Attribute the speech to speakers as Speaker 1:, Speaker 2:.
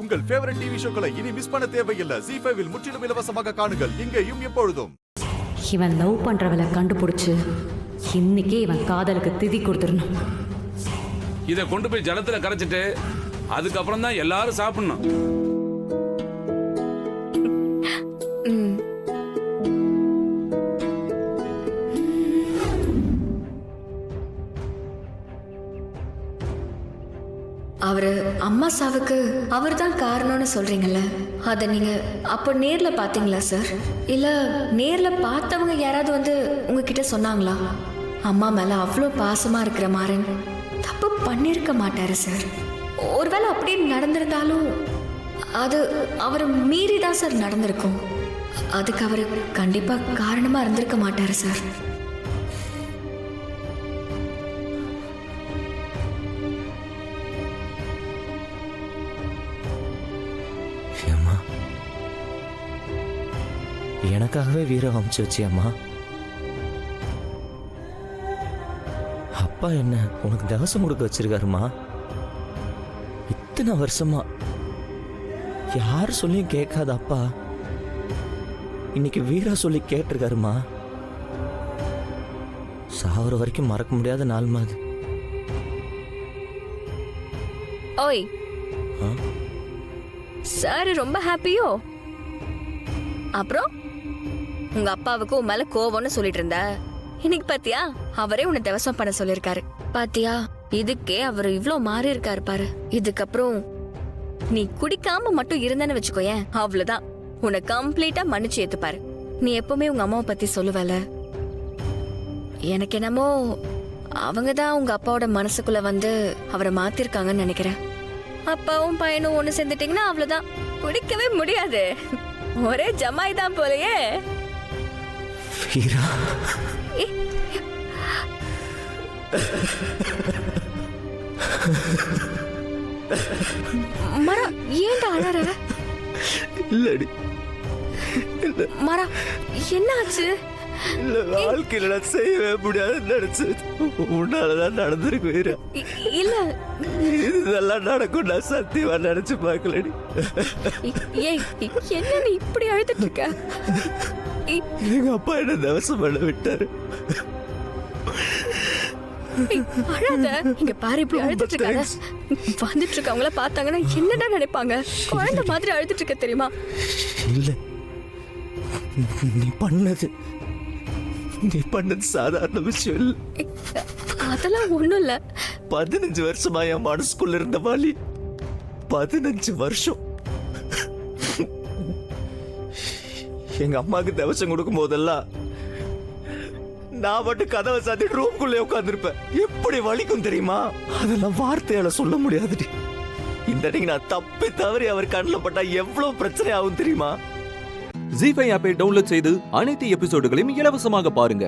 Speaker 1: உங்கள் favourite TV ஷோக்களை இனி miss பண்ண தேவையில்லை. ZEE5 இல் முற்றிலும் இலவசமாக காணுங்கள். இங்கேயும் எப்பொழுதும்.
Speaker 2: இவன் லவ் பண்றவளை கண்டுபிடிச்சு இன்னைக்கே இவன் காதலுக்கு திதி கொடுத்துடணும்.
Speaker 3: இதை கொண்டு போய் ஜலத்துல கரைச்சிட்டு அதுக்கப்புறம் தான் எல்லாரும் சாப்பிடணும்.
Speaker 4: அவரு அம்மா சாவுக்கு அவர் தான் காரணம்னு சொல்றீங்கல்ல, அதை நீங்க அப்போ நேர்ல பாத்தீங்களா சார்? இல்ல நேர்ல பார்த்தவங்க யாராவது வந்து உங்ககிட்ட சொன்னாங்களா? அம்மா மேல அவ்வளோ பாசமா இருக்கிற மாறன் தப்பு பண்ணிருக்க மாட்டாரு சார். ஒருவேளை அப்படி நடந்திருந்தாலும் அது அவரை மீறி தான் சார் நடந்திருக்கும். அதுக்கு அவரு கண்டிப்பா காரணமா இருந்திருக்க மாட்டாரு சார்.
Speaker 5: எனக்காகவே வீரம் அமுச்சு வச்சியம்மா. அப்பா என்ன உனக்கு தவசம் கொடுக்க வச்சிருக்காருமா. இத்தனை வருஷமா யார் சொல்லியும் கேட்காத அப்பா இன்னைக்கு வீரா சொல்லி கேட்டிருக்காருமா. சாவர வரைக்கும் மறக்க முடியாத நாள் மாதிரி.
Speaker 4: ஓய் சார் ரொம்ப ஹாப்பியோ? அப்புறம் உங்க அப்பாவுக்கு உன் மேல கோவம்னு சொல்லிட்டு இருந்த, இன்னைக்கு பாத்தியா அவரே உன்னை தவசம் பண்ண சொல்லிருக்காரு. பாத்தியா இதுக்கே அவர் இவ்ளோ மாறி இருக்காரு பாரு. இதுக்கப்புறம் நீ குடிக்காம மட்டும் இருந்தேன்னு வச்சுக்கோயேன், அவ்வளவுதான் உன்னை கம்ப்ளீட்டா மன்னிச்சு ஏத்துப்பாரு. நீ எப்பவுமே உங்க அம்மாவை பத்தி சொல்லுவல. எனக்கு என்னமோ அவங்கதான் உங்க அப்பாவோட மனசுக்குள்ள வந்து அவரை மாத்திருக்காங்கன்னு நினைக்கிறேன். அப்பாவும் பையனும் ஒண்ணு சேர்ந்துட்டீங்கன்னா அவ்வளவுதான், குடிக்கவே முடியாது. ஒரே ஜமாய் தான் போலயே.
Speaker 5: வீரா
Speaker 4: மரா ஏன்டா அழற?
Speaker 5: இல்லடி
Speaker 4: மரா என்ன ஆச்சு?
Speaker 5: இல்ல வாழ்க்கையில நான் செய்யவே முடியாதுன்னு நினைச்சது உன்னாலதான் நடந்திருக்கு வீரா.
Speaker 4: இல்ல
Speaker 5: இதெல்லாம் நடக்கும் நான் சத்தியமா நினைச்சு பார்க்கலடி.
Speaker 4: ஏய் என்ன நீ இப்படி அழுதுட்டு இருக்க?
Speaker 5: எங்க அப்பா என்ன தவசம் பண்ண விட்டாரு.
Speaker 4: அழாத, இங்க பாரு இப்படி அழுதுட்டு இருக்காத. வந்துட்டு இருக்கவங்கள பார்த்தாங்கன்னா என்னடா நினைப்பாங்க? குழந்தை மாதிரி அழுதுட்டு இருக்க தெரியுமா?
Speaker 5: இல்ல நீ பண்ணது சாதாரண விஷயம் இல்ல.
Speaker 4: அதெல்லாம் ஒண்ணும் இல்ல.
Speaker 5: 15 வருஷமா என் மனசுக்குள்ள இருந்த வாலி 15 வருஷம் எங்க அம்மாக்கு தவசம் கொடுக்கும் போதெல்லாம் நான் மட்டும் கதவை சாத்திட்டு ரூம்குள்ளே உட்காந்துருப்பேன். எப்படி வலிக்கும் தெரியுமா? அதெல்லாம் வார்த்தையால சொல்ல முடியாதுடி. இந்த நீங்க நான் தப்பி தவறி அவர் கண்ணில் பட்டா எவ்வளவு பிரச்சனை ஆகும் தெரியுமா?
Speaker 6: ZEE5 ஆப்பை டவுன்லோட் செய்து அனைத்து எபிசோடுகளையும் இலவசமாக பாருங்க.